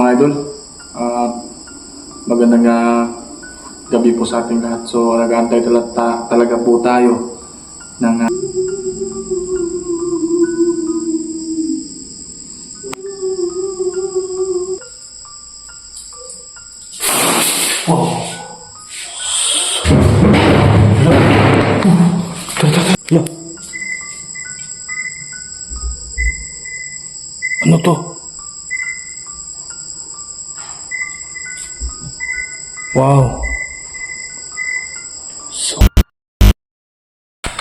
mga idol. Magandang gabi po sa ating lahat. So nag-aantay talaga po tayo ng Hala. Ano to? Wow.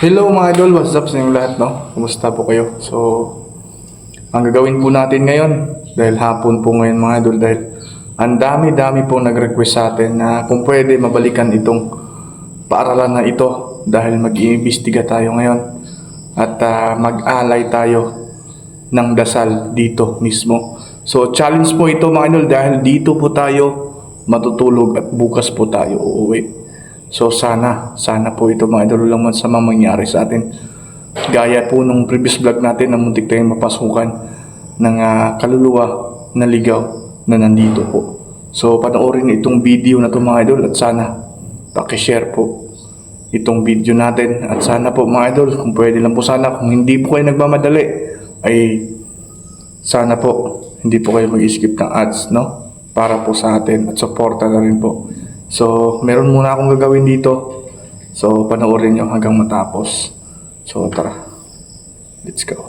Hello mga idol, what's up sa inyong lahat, no? Kumusta po kayo? So, ang gagawin po natin ngayon, dahil hapon po ngayon mga idol, dahil ang dami-dami po nag-request sa atin na kung pwede mabalikan itong paaralan na ito dahil mag-iimbestiga tayo ngayon at mag-alay tayo ng dasal dito mismo. So challenge po ito mga idol dahil dito po tayo matutulog at bukas po tayo uuwi. So sana po ito mga idol lang man sa mangyari sa atin. Gaya po nung previous vlog natin na muntik tayong mapasukan ng kaluluwa na ligaw na nandito po. So panoorin itong video na ito mga idol at sana pakishare po itong video natin at sana po mga idol kung pwede lang po sana kung hindi po kayo nagmamadali ay sana po hindi po kayo mag-skip ng ads, no? Para po sa atin at suporta na rin po. So meron muna akong gagawin dito, so panoorin nyo hanggang matapos. So tara, let's go.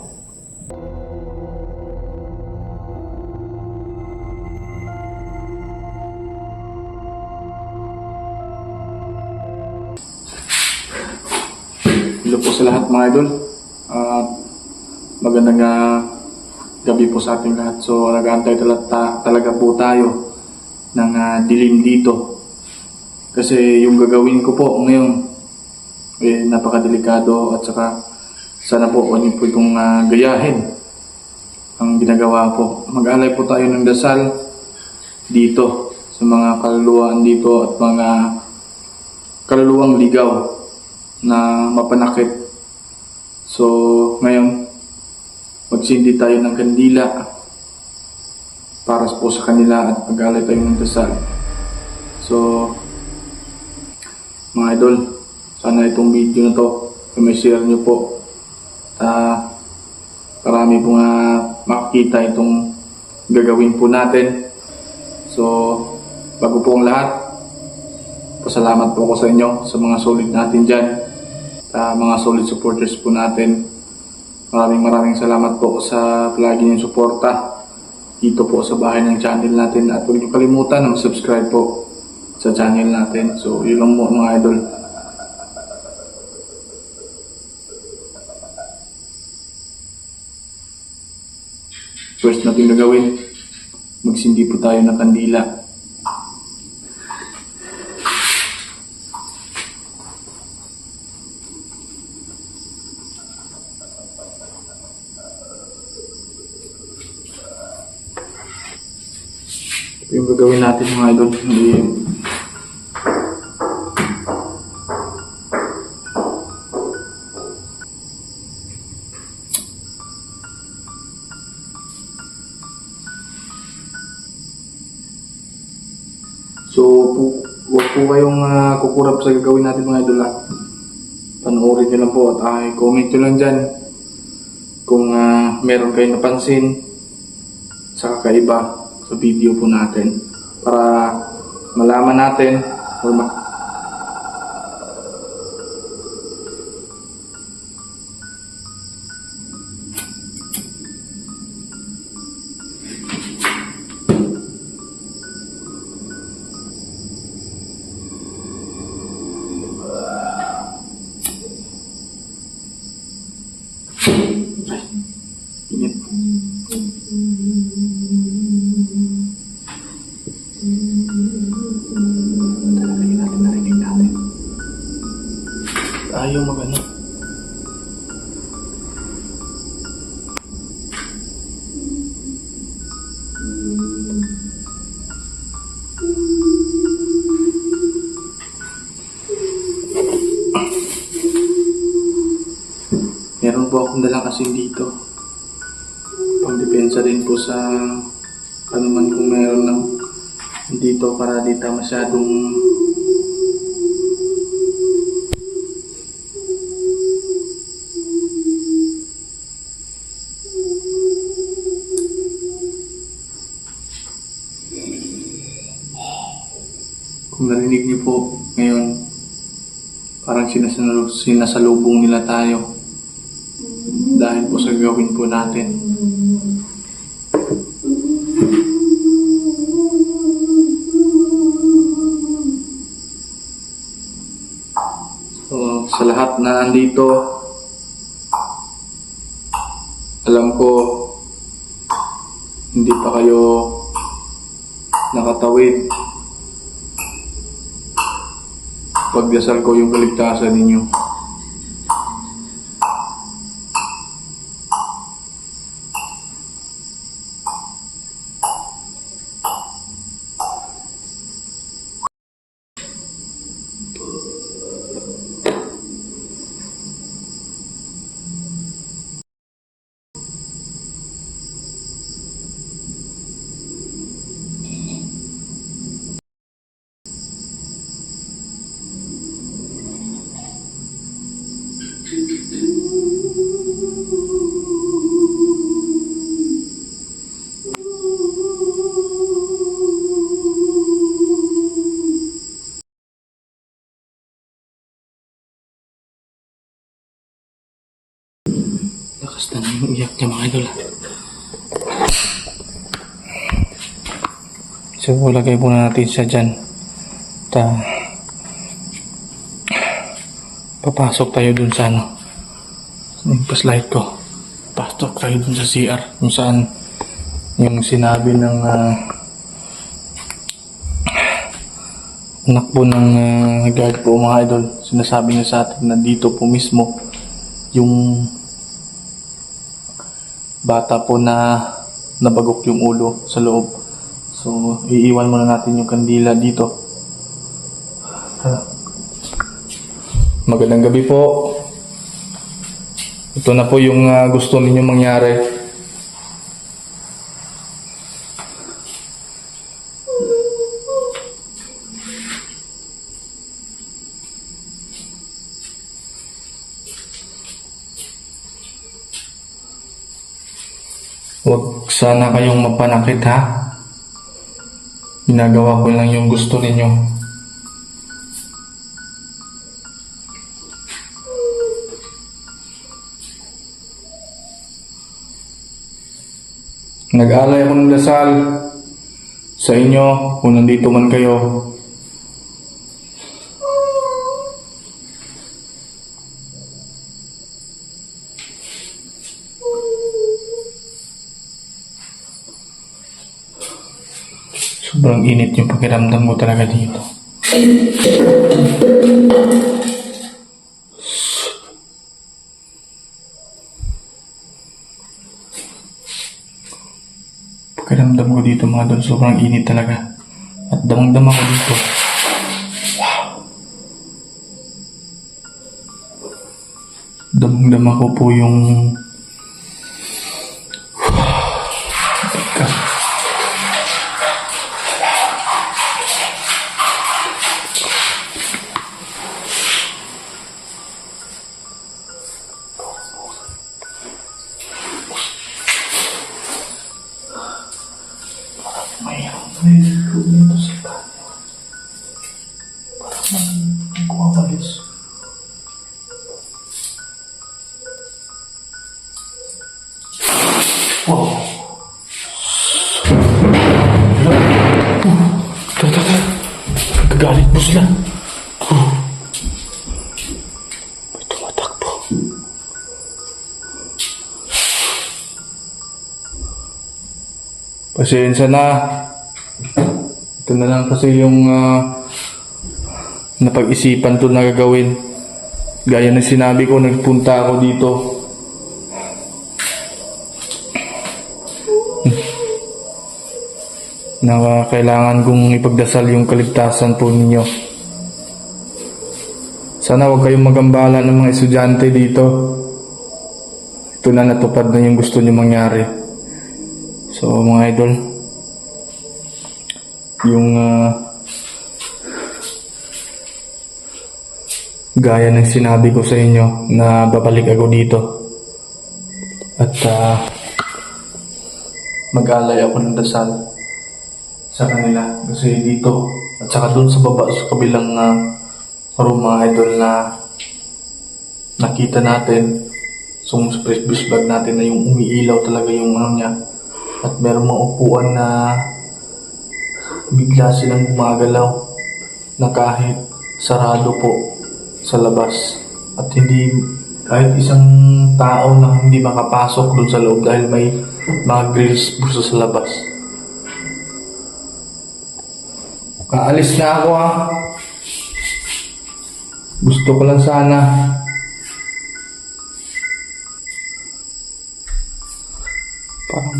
Hello po sa lahat mga idol. Magandang gabi po sa ating lahat. So nag-aantay talaga po tayo ng dilim dito. Kasi yung gagawin ko po ngayon napakadelikado at saka sana po kung po itong gayahin ang ginagawa po. Mag-alay po tayo ng dasal dito sa mga kaluluwaan dito at mga kaluluwang ligaw na mapanakit. So ngayon magsindi tayo ng kandila para po sa kanila at mag-alay tayo ng dasal. So mga idol, sana itong video na to may share nyo po. Marami po makikita itong gagawin po natin. So bago po ang lahat, pasalamat po ako sa inyo sa mga solid natin dyan, mga solid supporters po natin. Maraming salamat po sa palagi niyong suporta dito po sa bahay ng channel natin at huwag niyo kalimutan na subscribe po sa channel natin. So yun lang po mga idol. First natin gagawin, magsindi po tayo ng kandila. Yung gagawin natin mga idol, so huwag po kayong kukurap sa gagawin natin mga idol. Panoorin nyo lang po at comment nyo lang dyan kung meron kayong napansin sa kakaiba sa video po natin para malaman natin or init. Narinig natin. Ayaw magano. Meron po akong dalang asin dito. Pangdepensa din po sa ano man kung meron dito para di tayo masyadong kung narinig niyo po ngayon, parang sinasalubong nila tayo dahil po sa gawin po natin. So, sa lahat na nandito, alam ko hindi pa kayo nakatawid. Pagdasal ko yung kaligtasan ninyo. Lakas na yung iyak niya mga idol. So, lagay muna natin siya dyan. Papasok tayo dun sa yung paslight ko. Pasok tayo dun sa CR. Kung saan yung sinabi ng anak po ng guard po mga idol. Sinasabi niya sa atin na dito po mismo yung bata po na nabagok yung ulo sa loob. So, iiwan muna natin yung kandila dito. Magandang gabi po. Ito na po yung gusto ninyong mangyari. Huwag sana kayong mapanakit ha. Ginagawa ko lang yung gusto ninyo. Nag-alay ako ng dasal sa inyo kung nandito man kayo. Sobrang init yung pakiramdam ko talaga dito. Pakiramdam ko dito mga idol, sobrang init talaga. At damang-dama ko dito. Wow. Damang-dama ko po yung may dito sa kanya. Parang kumawalis. Wow. Tara. Gagalit mo sila. May tumatakbo. Pasensya na. Ito na lang kasi yung napag-isipan to na gagawin. Gaya ng sinabi ko, nagpunta ako dito. Na kailangan kong ipagdasal yung kaligtasan po ninyo. Sana huwag kayong magambala ng mga estudyante dito. Ito na natupad na yung gusto nyo mangyari. So mga idol, yung gaya ng sinabi ko sa inyo na babalik ako dito at mag-alay ako ng dasal sa kanila kasi dito at saka dun sa baba sa kabilang room mga idol na nakita natin sa previous vlog natin na yung umiilaw talaga yung ano niya at meron mga upuan na bigla silang gumagalaw na kahit sarado po sa labas at hindi kahit isang tao na hindi makapasok doon sa loob dahil may mga grills po sa labas. Kaalis na ako ha. Gusto ko lang sana parang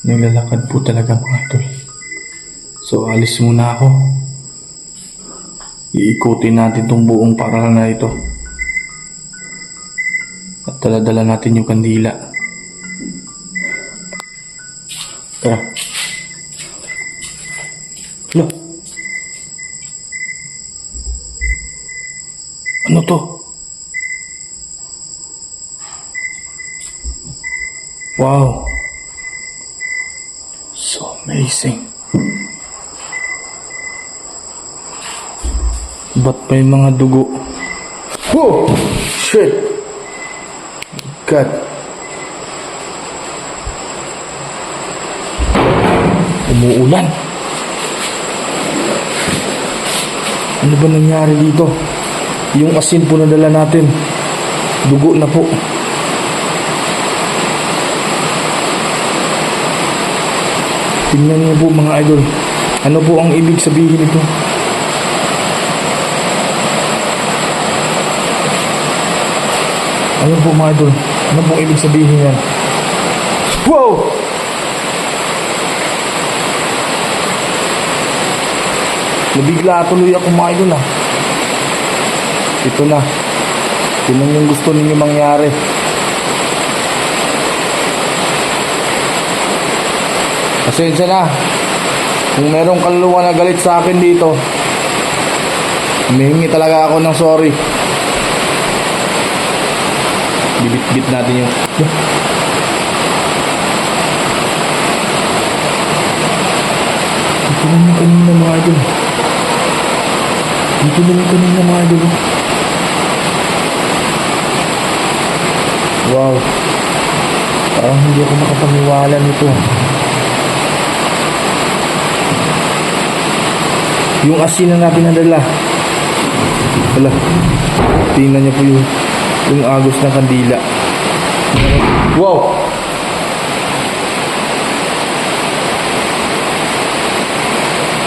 may naglalakad po talaga mga idol. So alis muna ako. Iikutin natin tong buong paaralan na ito. At dala-dala natin yung kandila. Tara. Hala. Ano to? Wow. So amazing. Ba't may mga dugo? Whoa! Shit! God. Umuulan. Ano ba nangyari dito? Yung asin po na dala natin. Dugo na po. Tingnan niyo po mga idol. Ano po ang ibig sabihin nito? Ano po mga idol? Ano po ibig sabihin yan? Wow! Nabigla tuloy ako mga idol ah. Ito na. Yun ang yung gusto ninyo mangyari. Pasensya na. Kung merong kaluluwa na galit sa akin dito, humihingi talaga ako ng sorry. Bibit-bit natin yung... Dito na yung kanina mga idol. Dito na yung kanina mga idol. Wow. Parang hindi ako makapaniwala nito. Yung asin na natin nadala. Wala. Tingnan niyo po yung agos ng kandila. Wow!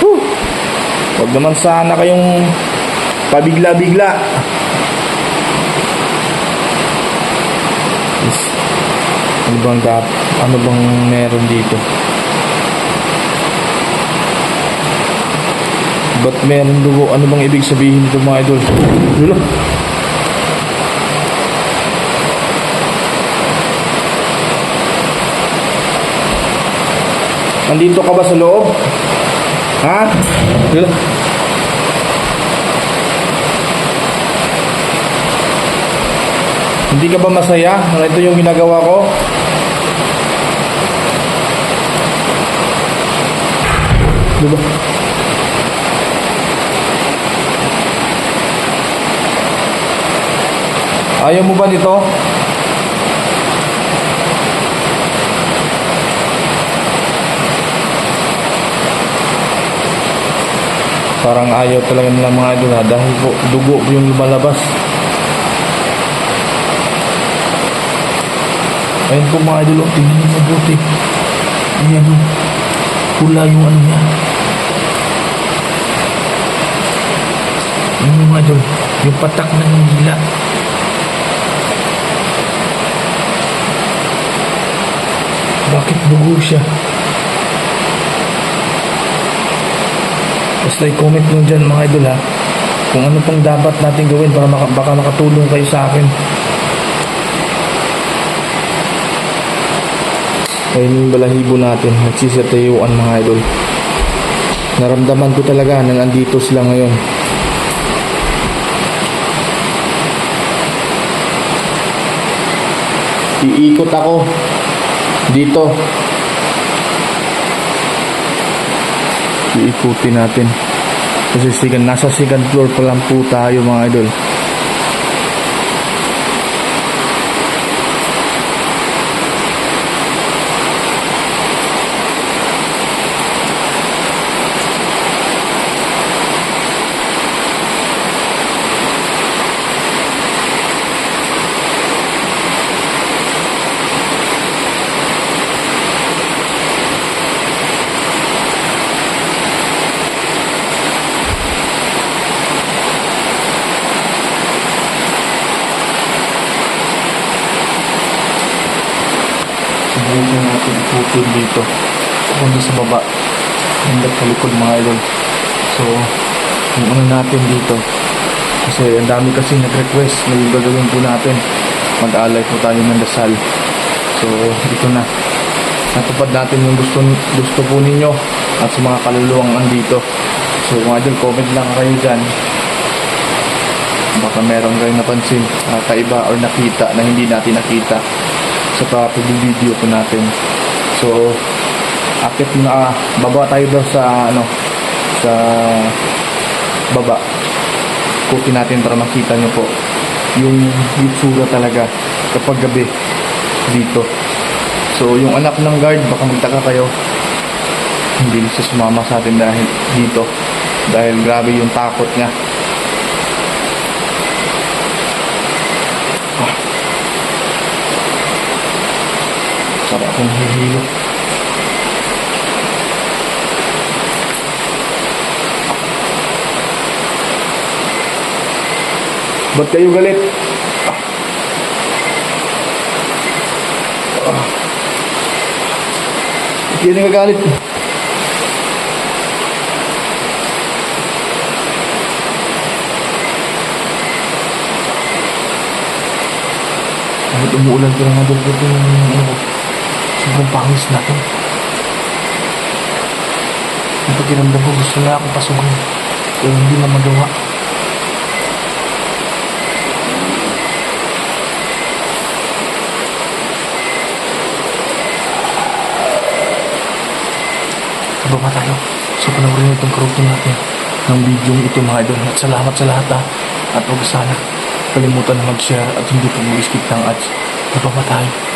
Whew! Huwag naman sana kayong pabigla-bigla. Yes. Ano bang meron dito? Ba't meron dugo? Ano bang ibig sabihin nito mga idol? Dulo. Nandito ka ba sa loob? Ha? Dulo. Hindi ka ba masaya na ito yung ginagawa ko? Dulo. Ayaw mo ba nito? Parang ayaw talaga nila mga idol ha, dahil po dugo yung lumalabas. Ayun po mga idol, tingnan nyo mabuti. Ayan o, pula yung ano niya. Ayan mga idol, yung patak ng hila. Bakit dugo siya? Basta i-comment nyo dyan mga idol ha, kung ano pang dapat natin gawin para baka makatulong kayo sa akin. Ayun yung balahibo natin, nagsisatayuan mga idol. Naramdaman ko talaga na nandito sila ngayon. Iikot ako dito. Iikutin natin. Kasi nasa second floor pa lang po tayo mga idol. Subukan natin ikutin dito. Pupunta sa baba. Hanggang sa likod mga idol. So, yung ano natin dito. Kasi ang dami kasi nag-request na yung gagawin po natin. Mag-alay po tayo ng dasal. So, ito na. Natupad natin yung gusto po ninyo at sa mga kaluluwang andito. So, mga idol, comment lang kayo dyan. Baka meron kayong napansin, kaiba or nakita na hindi natin nakita sa pag-video po natin. So, akit na baba tayo daw sa sa baba. Kutin natin para makita nyo po yung itsura talaga kapag gabi dito. So, yung anak ng guard, baka magtaka kayo, hindi siya sumama sa atin dahil dito. Dahil grabe yung takot niya. Sarap akong hihilo. Ba't kayo galit? Yan yung gagalit. Kahit umuulan ko lang nga doon sobrang pangis na to. Yung pakiramdam ko gusto na akong pasukin. Pero hindi na magawa. Baba tayo. So panoorin itong karugtong natin ng video ito mga idol. At salamat sa lahat ha. At huwag sana kalimutan na mag-share at hindi po mag-skip ng ads. Baba tayo.